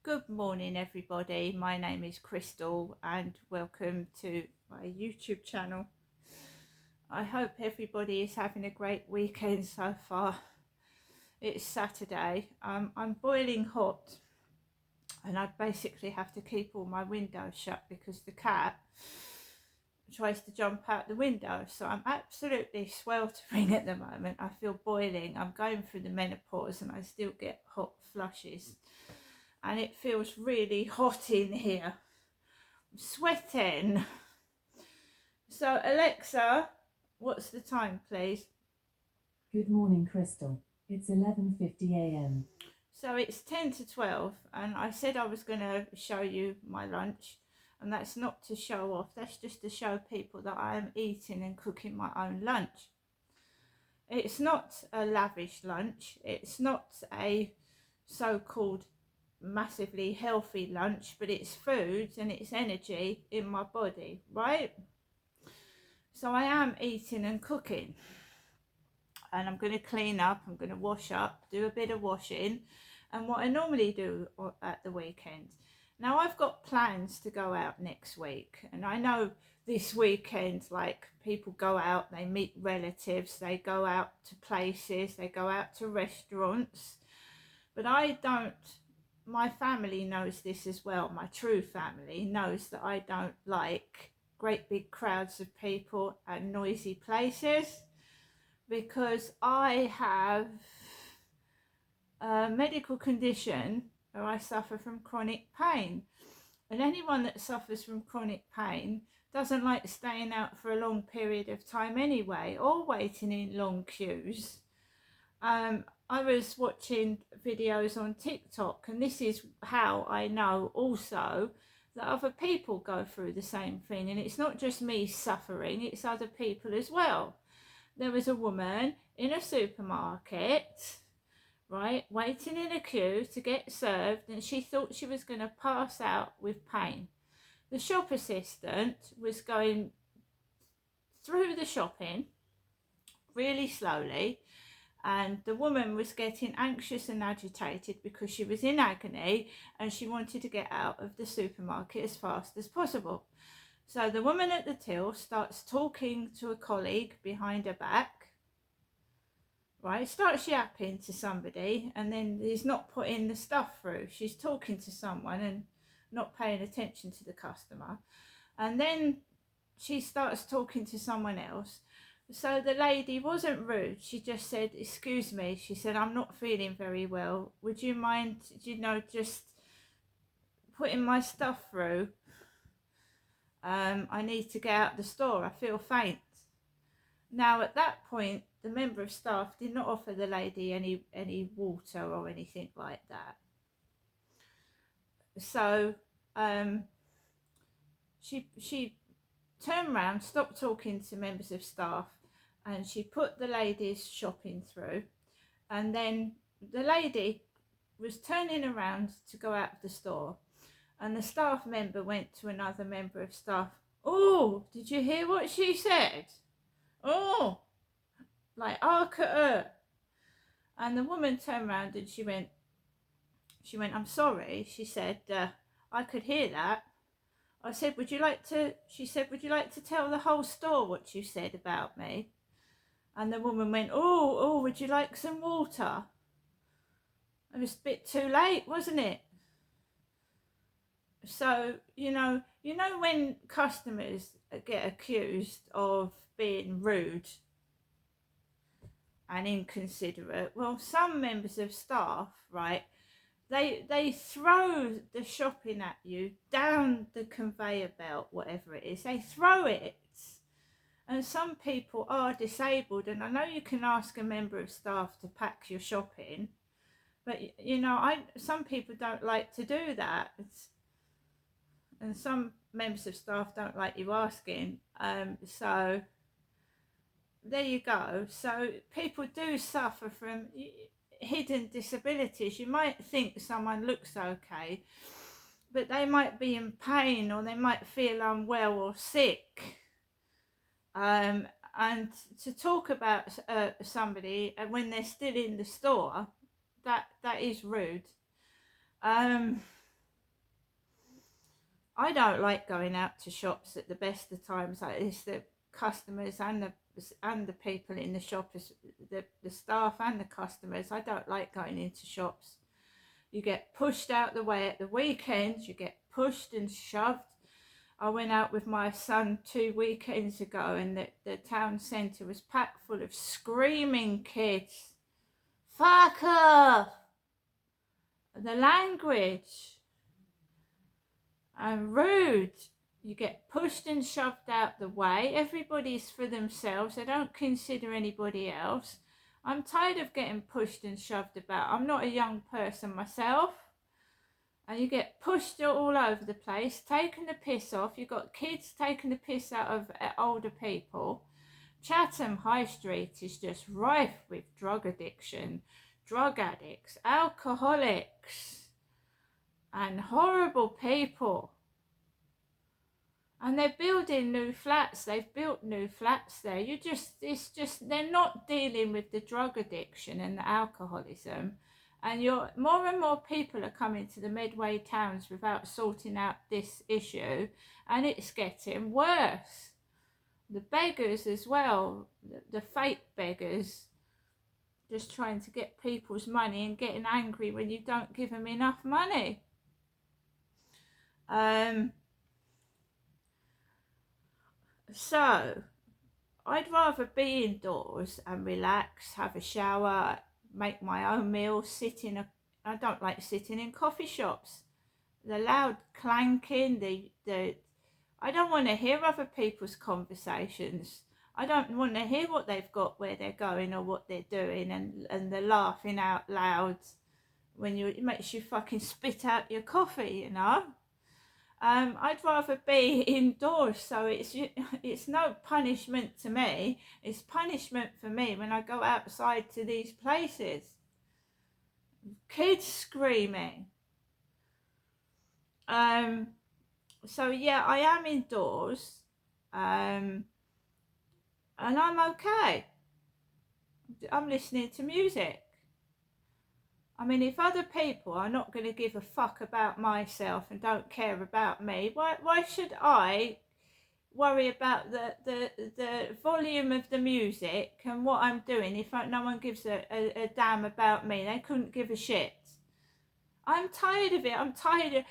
Good morning, everybody. My name is Crystal, and welcome to my YouTube channel. I hope everybody is having a great weekend so far. It's Saturday. I'm boiling hot, and I basically have to keep all my windows shut because the cat tries to jump out the window. So I'm absolutely sweltering at the moment. I feel boiling. I'm going through the menopause, and I still get hot flushes. And it feels really hot in here. I'm sweating. So Alexa, what's the time, please? Good morning, Crystal. It's 11:50 a.m. So it's 10 to 12, and I said I was going to show you my lunch, and that's not to show off, that's just to show people that I am eating and cooking my own lunch. It's not a lavish lunch, it's not a so-called massively healthy lunch, but it's food and it's energy in my body, right? So I am eating and cooking, and I'm going to clean up, I'm going to wash up, do a bit of washing, and what I normally do at the weekend. Now I've got plans to go out next week, and I know this weekend, like, people go out, they meet relatives, they go out to places, they go out to restaurants, but I don't. My family knows this as well. My true family knows that I don't like great big crowds of people and noisy places, because I have a medical condition where I suffer from chronic pain, and anyone that suffers from chronic pain doesn't like staying out for a long period of time anyway, or waiting in long queues. I was watching videos on TikTok, and this is how I know also that other people go through the same thing, and it's not just me suffering, it's other people as well. There was a woman in a supermarket, right, waiting in a queue to get served, and she thought she was going to pass out with pain. The shop assistant was going through the shopping really slowly, and the woman was getting anxious and agitated because she was in agony and she wanted to get out of the supermarket as fast as possible. So the woman at the till starts talking to a colleague behind her back, right? Starts yapping to somebody, and then is not putting the stuff through. She's talking to someone and not paying attention to the customer. And then she starts talking to someone else. So the lady wasn't rude. She just said, "Excuse me." She said, "I'm not feeling very well. Would you mind, just putting my stuff through? I need to get out the store. I feel faint." Now, at that point, the member of staff did not offer the lady any water or anything like that. So she turned around, stopped talking to members of staff, and she put the lady's shopping through. And then the lady was turning around to go out of the store, and the staff member went to another member of staff. "Oh, did you hear what she said? Oh," like, "Ark at her." And the woman turned around and she went, "I'm sorry." She said, "I could hear that." I said, she said, "Would you like to tell the whole store what you said about me?" And the woman went, oh, would you like some water?" It was a bit too late, wasn't it? So, when customers get accused of being rude and inconsiderate, well, some members of staff, right, they throw the shopping at you down the conveyor belt, whatever it is. They throw it. And some people are disabled, and I know you can ask a member of staff to pack your shopping, but some people don't like to do that. And some members of staff don't like you asking. So there you go. So people do suffer from hidden disabilities. You might think someone looks okay, but they might be in pain, or they might feel unwell or sick. And to talk about somebody when they're still in the store, that is rude. I don't like going out to shops at the best of times like this. The customers and the people in the shop, the staff and the customers. I don't like going into shops. You get pushed out the way at the weekends. You get pushed and shoved. I went out with my son 2 weekends ago, and the town centre was packed full of screaming kids. Fuck off! The language. And rude. You get pushed and shoved out the way. Everybody's for themselves. They don't consider anybody else. I'm tired of getting pushed and shoved about. I'm not a young person myself. And you get pushed all over the place, taking the piss off. You've got kids taking the piss out of older people. Chatham High Street is just rife with drug addiction, drug addicts, alcoholics, and horrible people. And they're building new flats. They've built new flats there. They're not dealing with the drug addiction and the alcoholism. And more and more people are coming to the Medway towns without sorting out this issue. And it's getting worse. The beggars as well, the fake beggars, just trying to get people's money and getting angry when you don't give them enough money. So, I'd rather be indoors and relax, have a shower, make my own meals, I don't like sitting in coffee shops. The loud clanking, I don't want to hear other people's conversations. I don't want to hear what they've got, where they're going or what they're doing, and the laughing out loud it makes you fucking spit out your coffee, you know. I'd rather be indoors, so it's no punishment to me. It's punishment for me when I go outside to these places. Kids screaming. So yeah, I am indoors, and I'm okay. I'm listening to music. I mean, if other people are not going to give a fuck about myself and don't care about me, why should I worry about the volume of the music and what I'm doing if no one gives a damn about me? They couldn't give a shit. I'm tired of it. I'm tired of,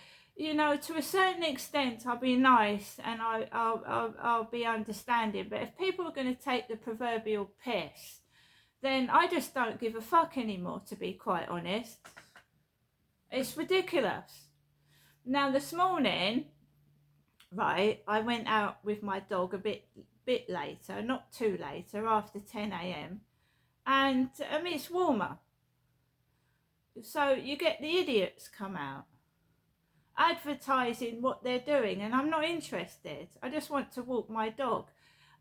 to a certain extent I'll be nice and I'll be understanding, but if people are going to take the proverbial piss, then I just don't give a fuck anymore, to be quite honest. It's ridiculous. Now, this morning, right, I went out with my dog a bit later, not too later, after 10 a.m. And, it's warmer. So you get the idiots come out, advertising what they're doing, and I'm not interested. I just want to walk my dog.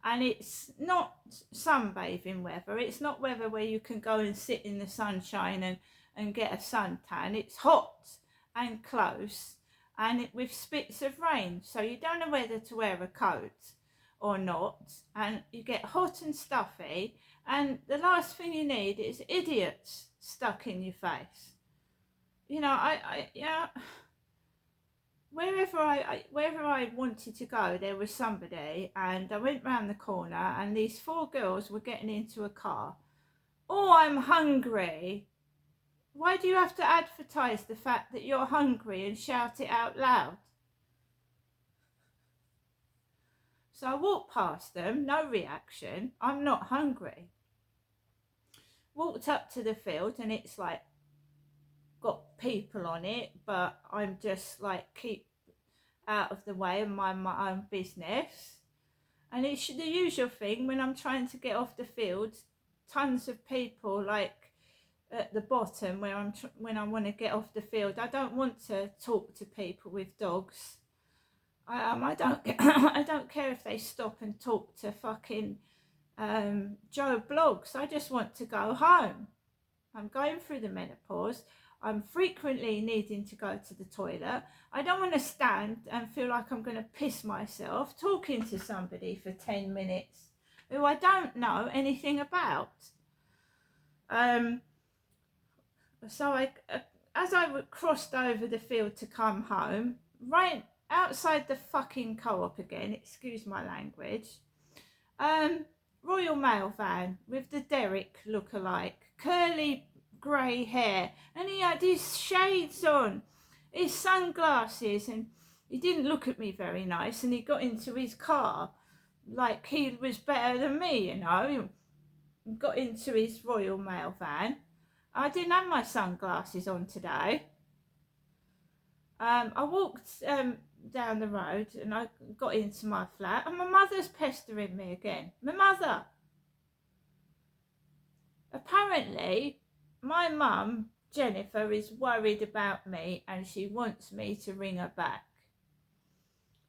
And it's not sunbathing weather. It's not weather where you can go and sit in the sunshine and get a suntan. It's hot and close and with spits of rain. So you don't know whether to wear a coat or not. And you get hot and stuffy. And the last thing you need is idiots stuck in your face. Wherever I wanted to go, there was somebody, and I went round the corner and these 4 girls were getting into a car. Oh, I'm hungry. Why do you have to advertise the fact that you're hungry and shout it out loud? So I walked past them, no reaction. I'm not hungry. Walked up to the field and it's like got people on it, but I'm just like keep out of the way and mind my own business. And it's the usual thing when I'm trying to get off the field, tons of people like at the bottom when I want to get off the field. I don't want to talk to people with dogs. I don't care if they stop and talk to fucking Joe Blogs. I just want to go home. I'm going through the menopause. I'm frequently needing to go to the toilet. I don't want to stand and feel like I'm going to piss myself talking to somebody for 10 minutes who I don't know anything about. So as I crossed over the field to come home, outside the fucking Co-op again, excuse my language. Royal Mail van with the Derek look-alike, curly grey hair, and he had his shades on, his sunglasses, and he didn't look at me very nice, and he got into his car like he was better than me, you know. He got into his Royal Mail van. I didn't have my sunglasses on today. I walked down the road and I got into my flat, and my mother's pestering me again. My mother. Apparently, my mum, Jennifer, is worried about me and she wants me to ring her back.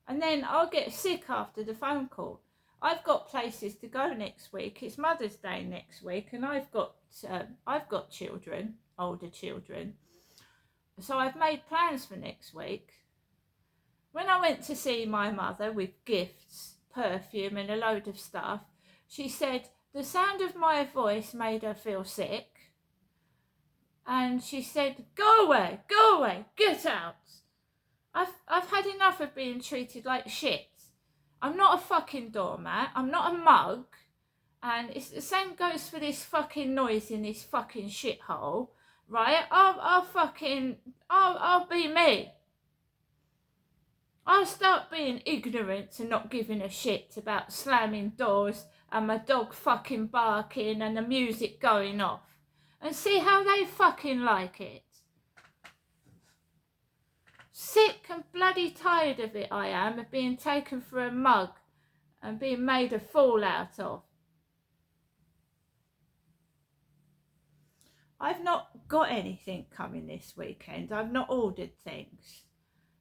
And then I'll get sick after the phone call. I've got places to go next week. It's Mother's Day next week, and I've got children, older children. So I've made plans for next week. When I went to see my mother with gifts, perfume and a load of stuff, she said the sound of my voice made her feel sick. And she said, go away, get out. I've had enough of being treated like shit. I'm not a fucking doormat, I'm not a mug. And it's the same goes for this fucking noise in this fucking shithole. Right, I'll be me. I'll start being ignorant and not giving a shit about slamming doors and my dog fucking barking and the music going off. And see how they fucking like it. Sick and bloody tired of it I am, of being taken for a mug and being made a fool out of. I've not got anything coming this weekend. I've not ordered things.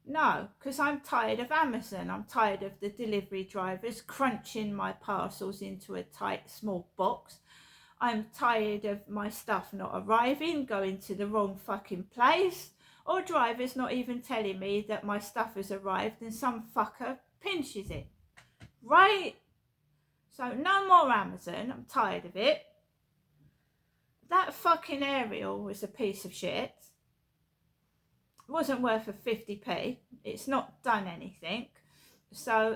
No, because I'm tired of Amazon. I'm tired of the delivery drivers crunching my parcels into a tight, small box. I'm tired of my stuff not arriving, going to the wrong fucking place, or drivers not even telling me that my stuff has arrived and some fucker pinches it. Right? So no more Amazon. I'm tired of it. That fucking Ariel was a piece of shit. It wasn't worth a 50p. It's not done anything. So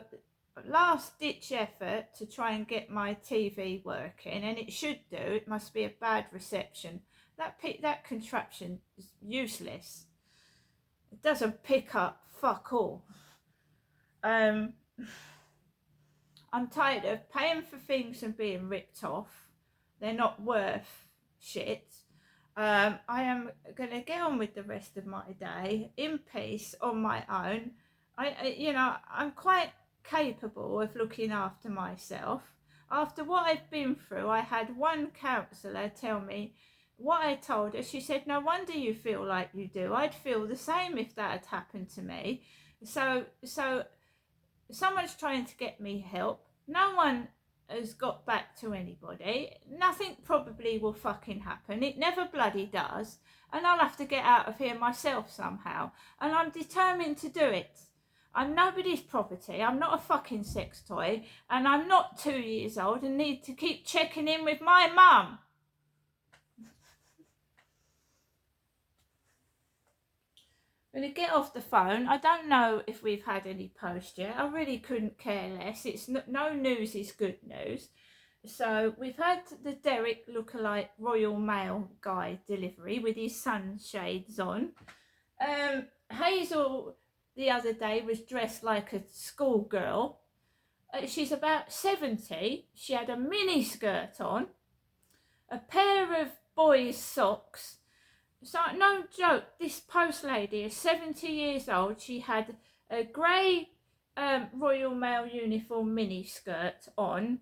last ditch effort to try and get my TV working, and it should do. It must be a bad reception. That contraption is useless. It doesn't pick up fuck all. I'm tired of paying for things and being ripped off. They're not worth shit. I am going to get on with the rest of my day in peace on my own. I'm quite capable of looking after myself. After what I've been through, I had one counsellor tell me what I told her. She said, no wonder you feel like you do. I'd feel the same if that had happened to me. So someone's trying to get me help. No one has got back to anybody. Nothing probably will fucking happen. It never bloody does. And I'll have to get out of here myself somehow. And I'm determined to do it. I'm nobody's property. I'm not a fucking sex toy. And I'm not 2 years old and need to keep checking in with my mum. I'm going to get off the phone. I don't know if we've had any post yet. I really couldn't care less. It's no news is good news. So we've had the Derek lookalike Royal Mail guy delivery with his sunshades on. Hazel the other day was dressed like a schoolgirl. She's about 70. She had a mini skirt on, a pair of boys' socks. So, no joke, this post lady is 70 years old. She had a grey Royal Mail uniform mini skirt on.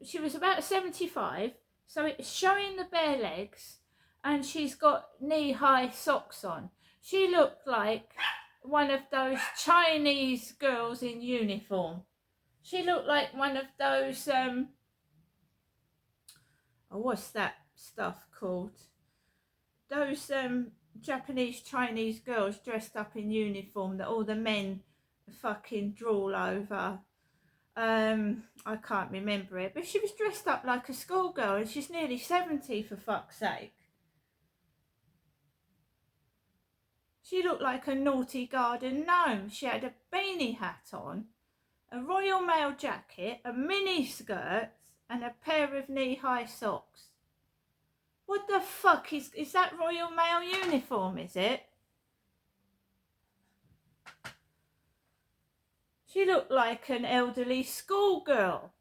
She was about 75, so it's showing the bare legs, and she's got knee-high socks on. She looked like one of those Chinese girls in uniform. She looked like one of those, what's that stuff called? Those Japanese Chinese girls dressed up in uniform that all the men fucking drool over. I can't remember it, but she was dressed up like a schoolgirl, and she's nearly 70 for fuck's sake. She looked like a naughty garden gnome. She had a beanie hat on, a Royal Mail jacket, a mini skirt, and a pair of knee-high socks. What the fuck is that Royal Mail uniform, is it? She looked like an elderly schoolgirl.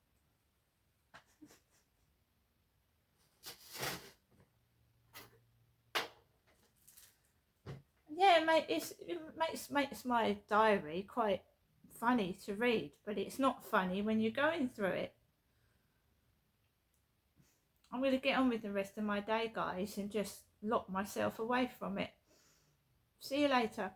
Yeah, it makes my diary quite funny to read, but it's not funny when you're going through it. I'm going to get on with the rest of my day, guys, and just lock myself away from it. See you later.